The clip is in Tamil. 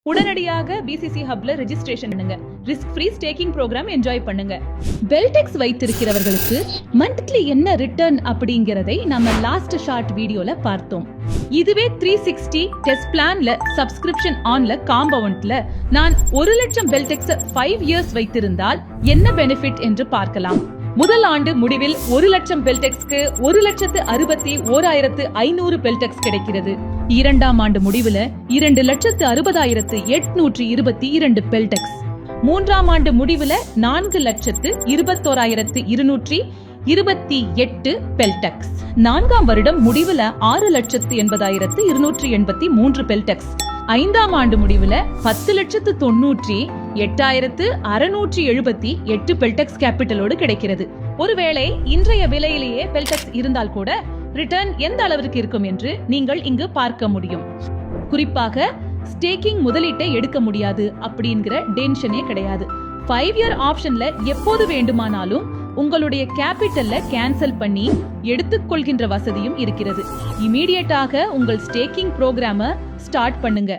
உடனடியாக பிசிசி ஹப்ல ரெஜிஸ்ட்ரேஷன் பண்ணுங்க. Risk free staking program enjoy பண்ணுங்க. பெல்டெக்ஸ் வைத்திருக்கிறவர்களுக்கு மந்த்லி என்ன ரிட்டர்ன் அப்படிங்கறதை நம்ம லாஸ்ட் ஷார்ட் வீடியோல பார்த்தோம். இதுவே 360 டெஸ்ட் பிளான்ல சப்ஸ்கிரிப்ஷன் ஆன்ல காம்பவுண்ட்ல நான் 1 லட்சம் பெல்டெக்ஸ் 5 இயர்ஸ் வைத்திருந்தால் என்ன பெனிஃபிட் என்று பார்க்கலாம். முதல் ஆண்டு முடிவில் 1 லட்சம் பெல்டெக்ஸ்க்கு 1,61,500 பெல்டெக்ஸ் கிடைக்கிறது. இரண்டாம் ஆண்டு முடிவுல 2,60,822 பெல்டெக்ஸ். மூன்றாம் ஆண்டு முடிவுல 4,21,228 பெல்டெக்ஸ். நான்காம் வருடம் முடிவுல 6,80,283 பெல்டெக்ஸ். ஐந்தாம் ஆண்டு முடிவுல 10,98,678 பெல்டெக்ஸ் கேபிட்டலோடு கிடைக்கிறது. ஒருவேளை இன்றைய விலையிலேயே பெல்டெக்ஸ் இருந்தால் கூட ரிட்டர்ன் எந்த அளவிற்கு இருக்கும் என்று நீங்கள் இங்கு பார்க்க முடியும். குறிப்பாக ஸ்டேக்கிங் முதலீட்டை எடுக்க முடியாது அப்படிங்கிற டென்ஷனே கிடையாது. 5 இயர் ஆப்ஷன்ல எப்போது வேண்டுமானாலும் உங்களுடைய கேபிட்டல்ல கேன்சல் பண்ணி எடுத்துக்கொள்கின்ற வசதியும் இருக்கிறது. இமீடியட்டாக உங்கள் ஸ்டேக்கிங் ப்ரோக்ராமை ஸ்டார்ட் பண்ணுங்க.